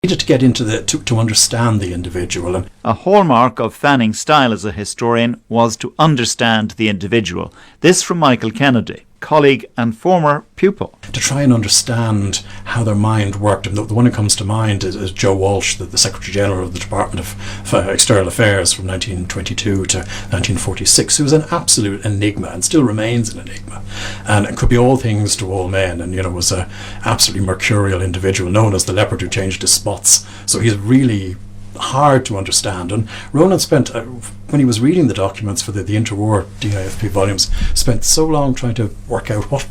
Needed to get into to understand the individual. And a hallmark of Fanning's style as a historian was to understand the individual. This from Michael Kennedy, colleague and former pupil. To try and understand how their mind worked. And the one who comes to mind is Joe Walsh, the Secretary General of the Department of External Affairs from 1922 to 1946, who was an absolute enigma and still remains an enigma. And it could be all things to all men, and was a absolutely mercurial individual known as the leopard who changed his spots. So he's really hard to understand. And Ronan spent, when he was reading the documents for the interwar DIFP volumes, spent so long trying to work out what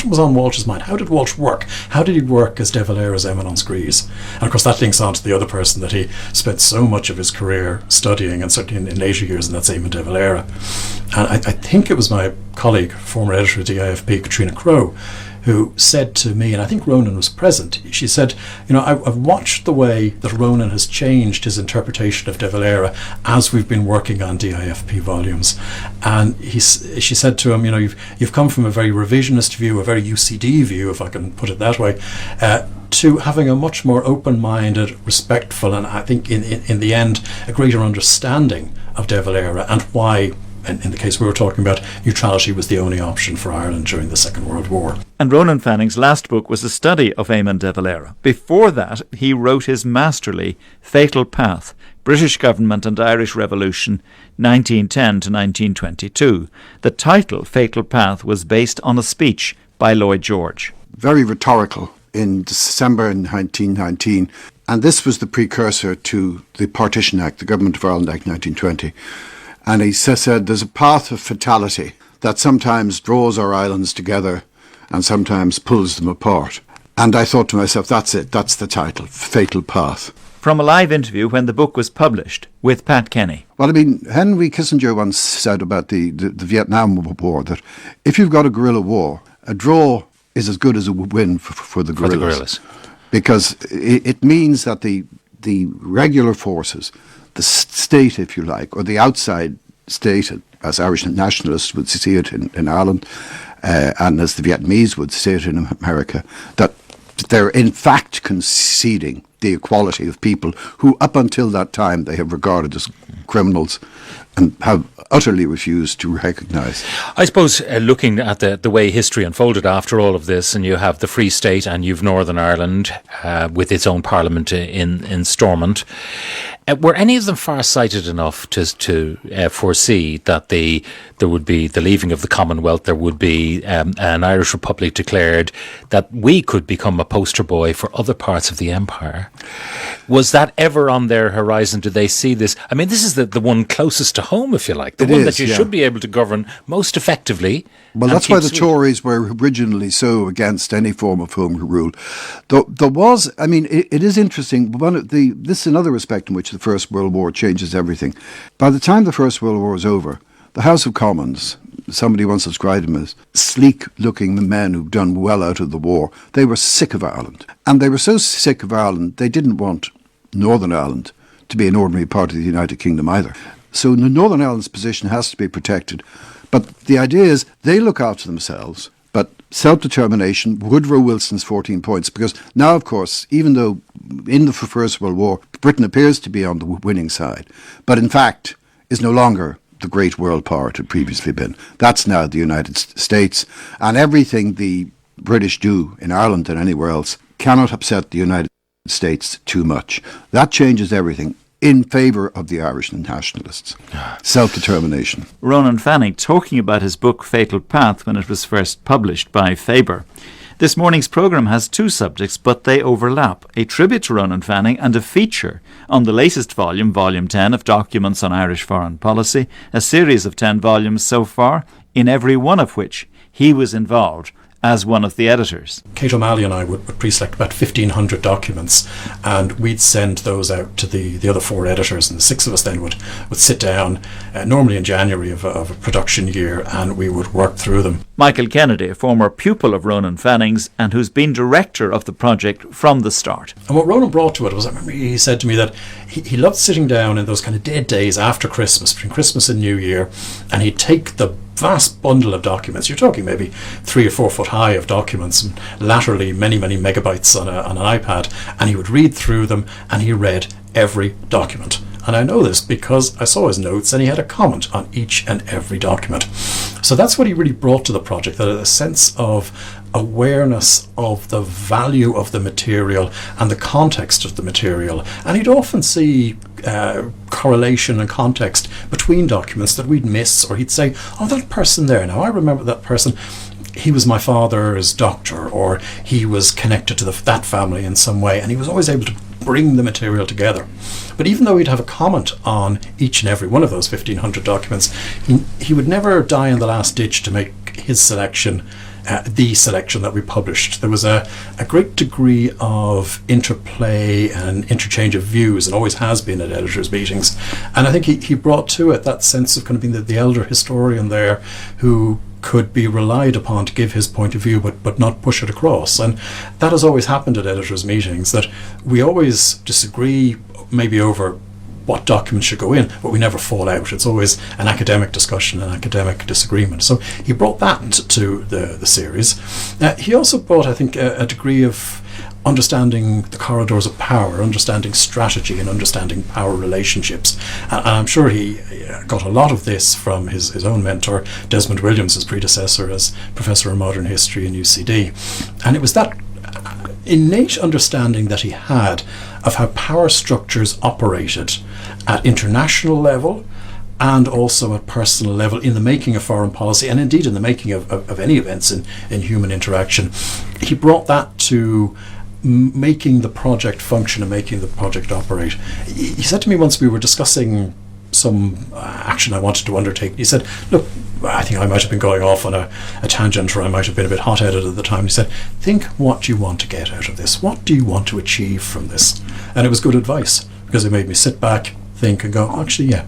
was on Walsh's mind. How did Walsh work? How did he work as De Valera's eminence grise? And of course that links on to the other person that he spent so much of his career studying, and certainly in later years, and that's Eamon De Valera. And I think it was my colleague, former editor of DIFP, Katrina Crowe, who said to me, and I think Ronan was present, she said, I've watched the way that Ronan has changed his interpretation of De Valera as we've been working on DIFP volumes. And she said to him, you've come from a very revisionist view, a very UCD view, if I can put it that way, to having a much more open-minded, respectful, and I think in the end, a greater understanding of De Valera and why, in the case we were talking about, neutrality was the only option for Ireland during the Second World War. And Ronan Fanning's last book was a study of Eamon De Valera. Before that, he wrote his masterly Fatal Path, British Government and Irish Revolution, 1910 to 1922. The title, Fatal Path, was based on a speech by Lloyd George. Very rhetorical in December 1919. And this was the precursor to the Partition Act, the Government of Ireland Act 1920. And he said there's a path of fatality that sometimes draws our islands together and sometimes pulls them apart. And I thought to myself, that's it, that's the title, Fatal Path. From a live interview when the book was published with Pat Kenny. Well, Henry Kissinger once said about the Vietnam War that if you've got a guerrilla war, a draw is as good as a win for the guerrillas. Because it means that the regular forces, the state, if you like, or the outside state, as Irish nationalists would see it in Ireland, and as the Vietnamese would see it in America, that they're in fact conceding the equality of people who up until that time they have regarded as criminals and have utterly refused to recognise. I suppose looking at the way history unfolded after all of this, and you have the Free State and you've Northern Ireland with its own parliament in Stormont, were any of them far-sighted enough to foresee that there would be the leaving of the Commonwealth, there would be an Irish Republic declared, that we could become a poster boy for other parts of the empire? Was that ever on their horizon? Did they see this? I mean, this is the one closest to home, if you like, the one that you should be able to govern most effectively. Well, that's why the Tories were originally so against any form of home rule. There was, I mean, it is interesting. This is another respect in which the First World War changes everything. By the time the First World War was over, the House of Commons, somebody once described them as sleek-looking men who've done well out of the war. They were sick of Ireland. And they were so sick of Ireland, they didn't want Northern Ireland to be an ordinary part of the United Kingdom either. So Northern Ireland's position has to be protected. But the idea is they look after themselves, but self-determination, Woodrow Wilson's 14 points, because now, of course, even though in the First World War, Britain appears to be on the winning side, but in fact is no longer the great world power it had previously been. That's now the United States, and everything the British do in Ireland and anywhere else cannot upset the United States too much. That changes everything in favour of the Irish nationalists. Self-determination. Ronan Fanning talking about his book Fatal Path when it was first published by Faber. This morning's programme has two subjects, but they overlap. A tribute to Ronan Fanning and a feature on the latest volume, Volume 10 of Documents on Irish Foreign Policy, a series of 10 volumes so far, in every one of which he was involved as one of the editors. Kate O'Malley and I would pre-select about 1,500 documents, and we'd send those out to the other four editors, and the six of us then would sit down, normally in January of a production year, and we would work through them. Michael Kennedy, a former pupil of Ronan Fanning's and who's been director of the project from the start. And what Ronan brought to it was, I remember he said to me that he loved sitting down in those kind of dead days after Christmas, between Christmas and New Year, and he'd take the vast bundle of documents, you're talking maybe 3 or 4 foot high of documents, and laterally many megabytes on an iPad, and he would read through them, and he read every document. And I know this because I saw his notes and he had a comment on each and every document. So that's what he really brought to the project, that a sense of awareness of the value of the material and the context of the material. And he'd often see correlation and context between documents that we'd miss, or he'd say, oh, that person there, now I remember that person, he was my father's doctor, or he was connected to that family in some way, and he was always able to bring the material together. But even though he'd have a comment on each and every one of those 1,500 documents, he would never die in the last ditch to make his selection the selection that we published. There was a great degree of interplay and interchange of views, and always has been at editors' meetings. And I think he brought to it that sense of kind of being the elder historian there, who could be relied upon to give his point of view, but not push it across. And that has always happened at editors' meetings, that we always disagree maybe over what documents should go in, but we never fall out. It's always an academic discussion, an academic disagreement. So he brought that to the series. He also brought, I think, a degree of understanding the corridors of power, understanding strategy and understanding power relationships. And I'm sure he got a lot of this from his own mentor, Desmond Williams, his predecessor as Professor of Modern History in UCD. And it was that innate understanding that he had of how power structures operated at international level and also at personal level in the making of foreign policy, and indeed in the making of any events in human interaction. He brought that to making the project function and making the project operate. He said to me once, we were discussing some action I wanted to undertake. He said, look, I think I might have been going off on a tangent, or I might have been a bit hot-headed at the time. He said, think what you want to get out of this. What do you want to achieve from this? And it was good advice, because it made me sit back, think, and go, actually, yeah,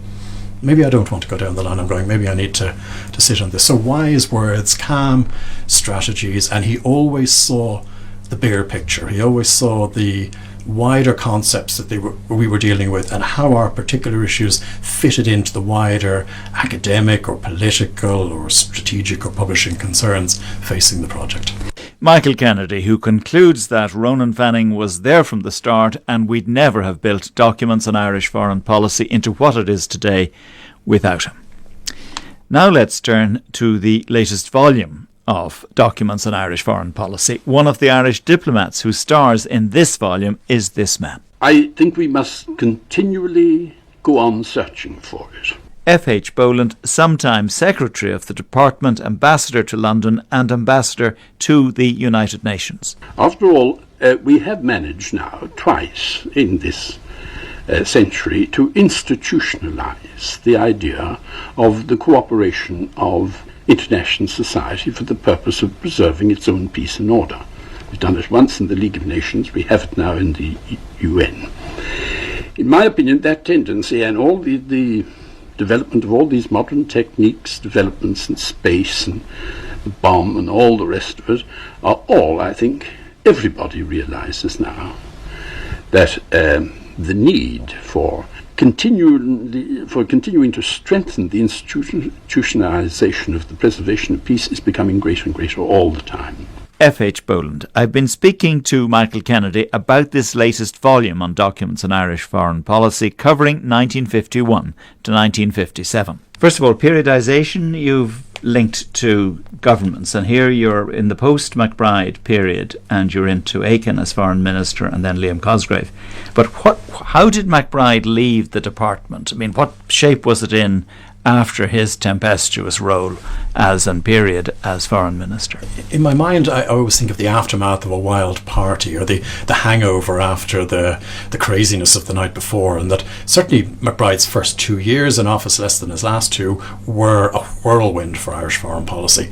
maybe I don't want to go down the line I'm going. Maybe I need to sit on this. So wise words, calm strategies, and he always saw the bigger picture. He always saw the wider concepts that we were dealing with, and how our particular issues fitted into the wider academic or political or strategic or publishing concerns facing the project. Michael Kennedy, who concludes that Ronan Fanning was there from the start and we'd never have built Documents on Irish Foreign Policy into what it is today without him. Now let's turn to the latest volume of Documents on Irish Foreign Policy. One of the Irish diplomats who stars in this volume is this man. I think we must continually go on searching for it. F.H. Boland, sometime Secretary of the Department, Ambassador to London and Ambassador to the United Nations. After all, we have managed now twice in this century to institutionalize the idea of the cooperation of international society for the purpose of preserving its own peace and order. We've done it once in the League of Nations, we have it now in the UN. In my opinion, that tendency and all the development of all these modern techniques, developments in space and the bomb and all the rest of it, are all, I think, everybody realizes now that the need for continuing to strengthen the institutionalization of the preservation of peace is becoming greater and greater all the time. F.H. Boland, I've been speaking to Michael Kennedy about this latest volume on Documents on Irish Foreign Policy, covering 1951 to 1957. First of all, periodisation, you've linked to governments, and here you're in the post-MacBride period and you're into Aiken as Foreign Minister and then Liam Cosgrave. But how did MacBride leave the department? I mean, what shape was it in after his tempestuous role as and period as Foreign Minister? In my mind, I always think of the aftermath of a wild party, or the hangover after the craziness of the night before, and that certainly MacBride's first 2 years in office, less than his last two, were a whirlwind for Irish foreign policy.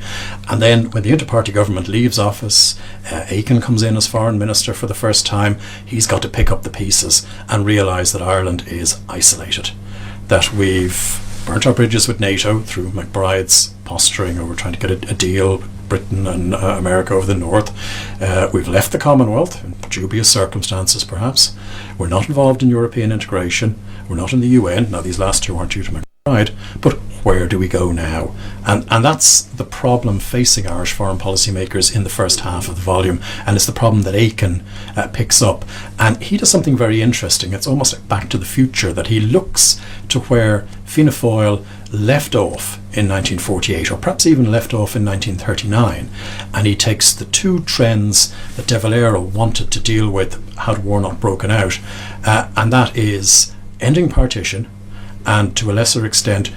And then when the inter-party government leaves office, Aiken comes in as Foreign Minister for the first time. He's got to pick up the pieces and realise that Ireland is isolated, that we've burnt our bridges with NATO through McBride's posturing over trying to get a deal Britain and America over the north. We've left the Commonwealth in dubious circumstances, perhaps. We're not involved in European integration. We're not in the UN. Now, these last two aren't due to McBride, but where do we go now? And that's the problem facing Irish foreign policy makers in the first half of the volume, and it's the problem that Aiken picks up. And he does something very interesting. It's almost like Back to the Future, that he looks to where Fianna Fáil left off in 1948, or perhaps even left off in 1939, and he takes the two trends that De Valera wanted to deal with had war not broken out, and that is ending partition and, to a lesser extent,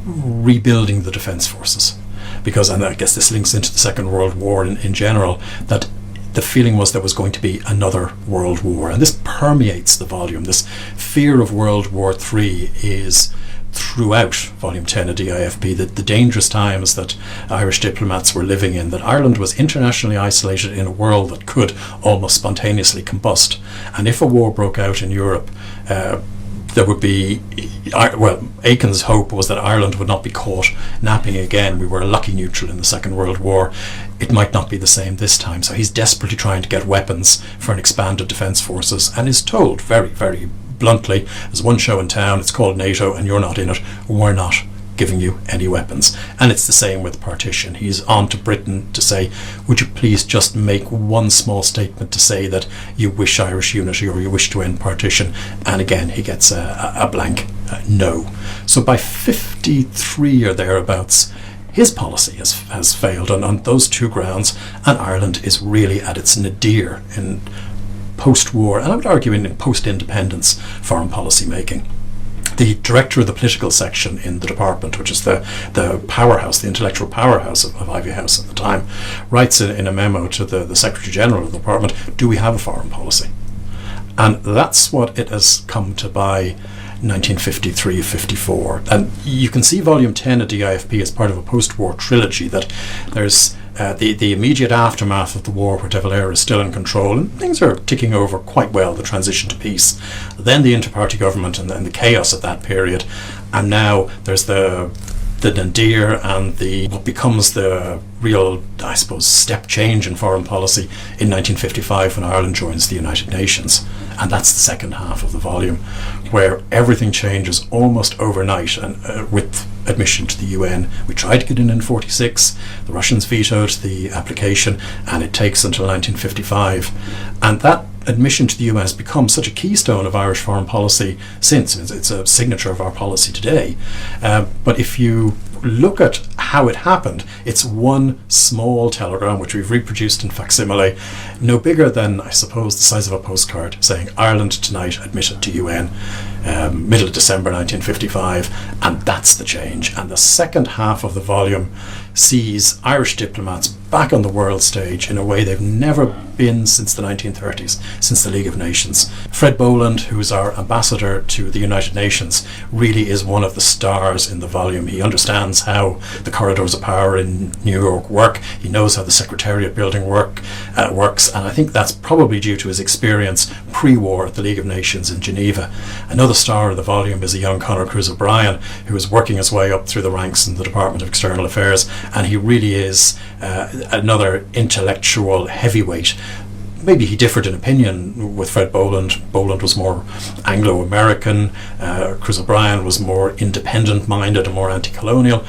rebuilding the defence forces. Because, and I guess this links into the Second World War in general, that the feeling was there was going to be another world war, and this permeates the volume. This fear of World War III is throughout Volume 10 of DIFP, that the dangerous times that Irish diplomats were living in, that Ireland was internationally isolated in a world that could almost spontaneously combust. And if a war broke out in Europe, there would be, well, Aiken's hope was that Ireland would not be caught napping again. We were a lucky neutral in the Second World War. It might not be the same this time. So he's desperately trying to get weapons for an expanded defence forces, and is told very, very bluntly, there's one show in town, it's called NATO, and you're not in it. We're not giving you any weapons. And it's the same with partition. He's on to Britain to say, would you please just make one small statement to say that you wish Irish unity or you wish to end partition? And again, he gets a blank no. So by 53 or thereabouts, his policy has failed on those two grounds, and Ireland is really at its nadir in post-war, and I would argue in post-independence foreign policy making. The director of the political section in the department, which is the powerhouse, the intellectual powerhouse of Ivy House at the time, writes in a memo to the Secretary General of the department, do we have a foreign policy? And that's what it has come to by 1953-54. And you can see Volume 10 of DIFP as part of a post-war trilogy, that there's the immediate aftermath of the war where De Valera is still in control and things are ticking over quite well, the transition to peace. Then the inter-party government and then the chaos of that period. And now there's the nadir and what becomes the real, I suppose, step change in foreign policy in 1955 when Ireland joins the United Nations. And that's the second half of the volume, where everything changes almost overnight, and with admission to the UN. We tried to get in 46, the Russians vetoed the application, and it takes until 1955. And that admission to the UN has become such a keystone of Irish foreign policy since. It's a signature of our policy today. But if you look at how it happened, it's one small telegram which we've reproduced in facsimile, no bigger than, I suppose, the size of a postcard, saying Ireland tonight admitted to UN, middle of December 1955, and that's the change. And the second half of the volume sees Irish diplomats back on the world stage in a way they've never been since the 1930s, since the League of Nations. Fred Bowman, who's our ambassador to the United Nations, really is one of the stars in the volume. He understands how the corridors of power in New York work. He knows how the Secretariat building works, and I think that's probably due to his experience pre-war at the League of Nations in Geneva. Another star of the volume is a young Conor Cruz O'Brien, who is working his way up through the ranks in the Department of External Affairs, and he really is another intellectual heavyweight. Maybe he differed in opinion with Fred Boland. Boland was more Anglo-American, Cruz O'Brien was more independent-minded and more anti-colonial.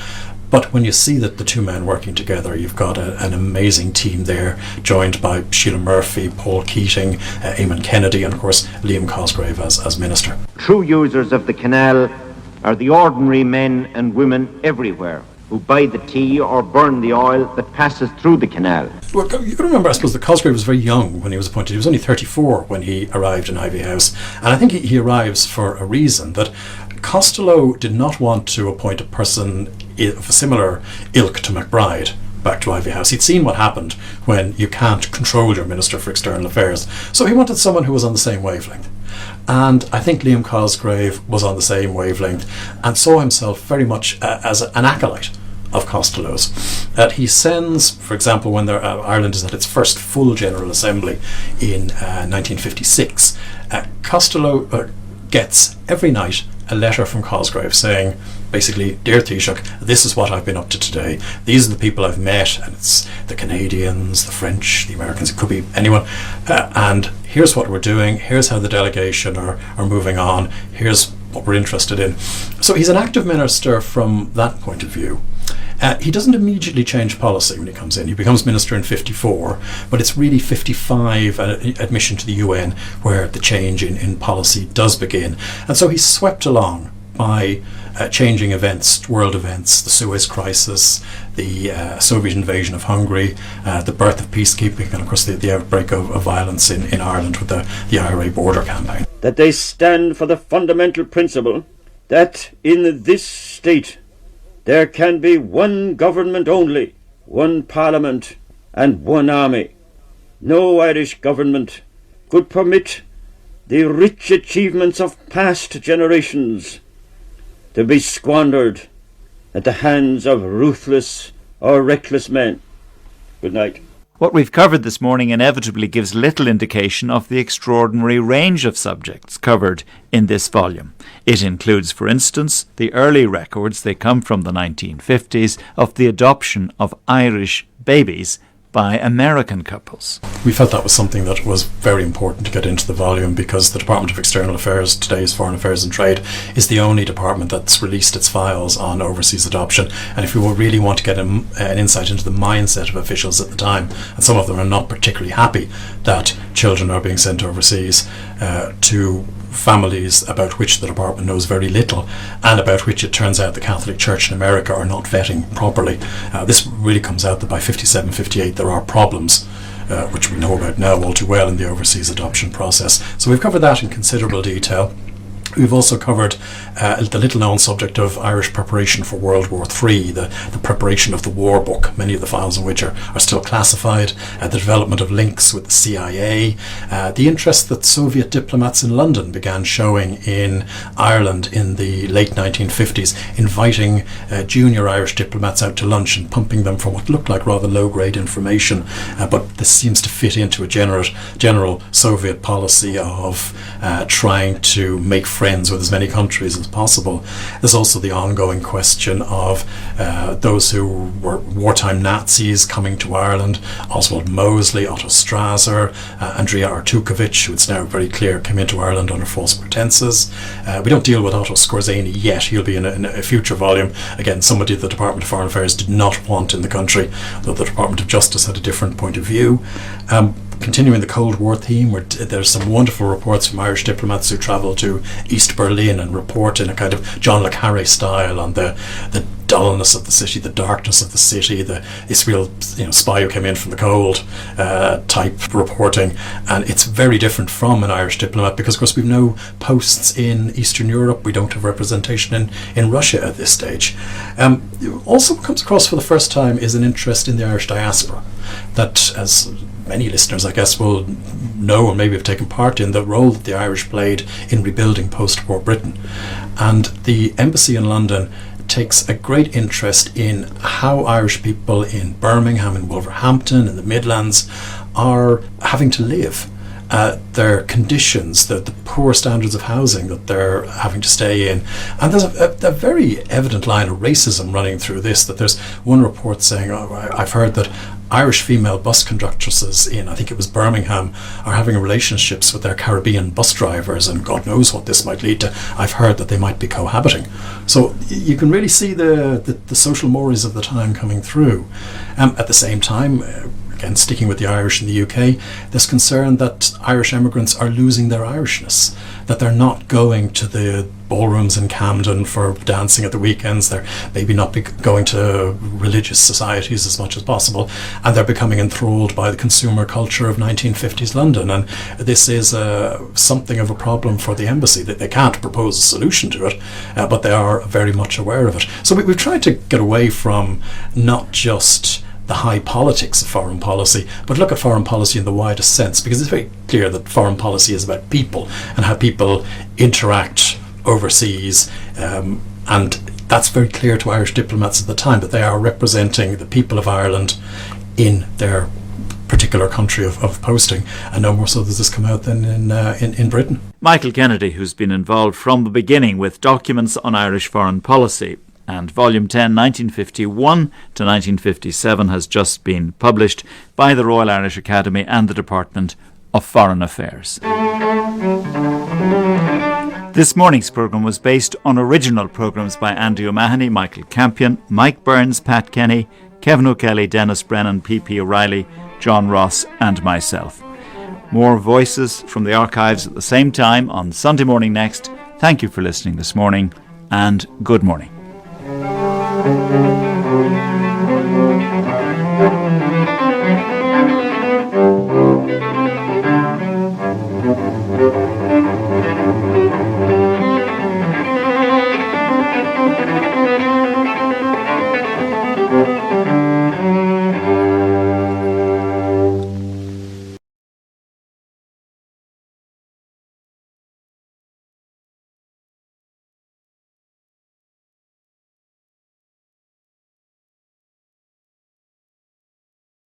But when you see that the two men working together, you've got an amazing team there, joined by Sheila Murphy, Paul Keating, Eamon Kennedy, and of course Liam Cosgrave as Minister. True users of the canal are the ordinary men and women everywhere who buy the tea or burn the oil that passes through the canal. Well, you got to remember, I suppose, that Cosgrave was very young when he was appointed. He was only 34 when he arrived in Ivy House. And I think he arrives for a reason, that Costello did not want to appoint a person of a similar ilk to McBride back to Ivy House. He'd seen what happened when you can't control your Minister for External Affairs. So he wanted someone who was on the same wavelength. And I think Liam Cosgrave was on the same wavelength and saw himself very much as an acolyte of Costello's. He sends, for example, when Ireland is at its first full General Assembly in 1956, Costello gets every night a letter from Cosgrave saying, basically, dear Taoiseach, this is what I've been up to today. These are the people I've met, and it's the Canadians, the French, the Americans, it could be anyone. And here's what we're doing. Here's how the delegation are moving on. Here's what we're interested in. So he's an active minister from that point of view. He doesn't immediately change policy when he comes in. He becomes minister in 54, but it's really 55 admission to the UN where the change in policy does begin. And so he's swept along by changing events, world events, the Suez Crisis, the Soviet invasion of Hungary, the birth of peacekeeping, and of course the outbreak of violence in Ireland with the IRA border campaign. That they stand for the fundamental principle that in this state there can be one government only, one parliament and one army. No Irish government could permit the rich achievements of past generations to be squandered at the hands of ruthless or reckless men. Good night. What we've covered this morning inevitably gives little indication of the extraordinary range of subjects covered in this volume. It includes, for instance, the early records, they come from the 1950s, of the adoption of Irish babies by American couples. We felt that was something that was very important to get into the volume because the Department of External Affairs, today's Foreign Affairs and Trade, is the only department that's released its files on overseas adoption. And if we really want to get an insight into the mindset of officials at the time, and some of them are not particularly happy that children are being sent overseas to families about which the department knows very little and about which it turns out the Catholic Church in America are not vetting properly. This really comes out that by 57, 58 there are problems which we know about now all too well in the overseas adoption process. So we've covered that in considerable detail. We've also covered the little-known subject of Irish preparation for World War III, the preparation of the war book, many of the files in which are still classified, the development of links with the CIA, the interest that Soviet diplomats in London began showing in Ireland in the late 1950s, inviting junior Irish diplomats out to lunch and pumping them for what looked like rather low-grade information, but this seems to fit into a general Soviet policy of trying to make friends with as many countries as possible. There's also the ongoing question of those who were wartime Nazis coming to Ireland, Oswald Mosley, Otto Strasser, Andrea Artukovic, who it's now very clear came into Ireland under false pretenses. We don't deal with Otto Skorzeny yet. He'll be in a future volume. Again, somebody the Department of Foreign Affairs did not want in the country, though the Department of Justice had a different point of view. Continuing the Cold War theme, where there's some wonderful reports from Irish diplomats who travel to East Berlin and report in a kind of John le Carré style on the dullness of the city, the darkness of the city, this real spy who came in from the cold type reporting. And it's very different from an Irish diplomat because, of course, we've no posts in Eastern Europe. We don't have representation in Russia at this stage. Also what comes across for the first time is an interest in the Irish diaspora that, as many listeners, I guess, will know or maybe have taken part in, the role that the Irish played in rebuilding post-war Britain. And the embassy in London takes a great interest in how Irish people in Birmingham, in Wolverhampton, in the Midlands are having to live. Their conditions, the poor standards of housing that they're having to stay in. And there's a very evident line of racism running through this, that there's one report saying, I've heard that Irish female bus conductresses in, I think it was Birmingham, are having relationships with their Caribbean bus drivers, and God knows what this might lead to. I've heard that they might be cohabiting. So you can really see the social mores of the time coming through. At the same time, again, sticking with the Irish in the UK, there's concern that Irish immigrants are losing their Irishness, that they're not going to the ballrooms in Camden for dancing at the weekends, they're maybe not going to religious societies as much as possible, and they're becoming enthralled by the consumer culture of 1950s London. And this is something of a problem for the embassy, that they can't propose a solution to it, but they are very much aware of it. So we've tried to get away from not just the high politics of foreign policy, but look at foreign policy in the widest sense, because it's very clear that foreign policy is about people and how people interact overseas, and that's very clear to Irish diplomats at the time, that they are representing the people of Ireland in their particular country of posting, and no more so does this come out than in Britain. Michael Kennedy, who's been involved from the beginning with documents on Irish foreign policy, and Volume 10, 1951 to 1957, has just been published by the Royal Irish Academy and the Department of Foreign Affairs. This morning's programme was based on original programmes by Andy O'Mahony, Michael Campion, Mike Burns, Pat Kenny, Kevin O'Kelly, Dennis Brennan, P.P. O'Reilly, John Ross and myself. More voices from the archives at the same time on Sunday morning next. Thank you for listening this morning, and good morning.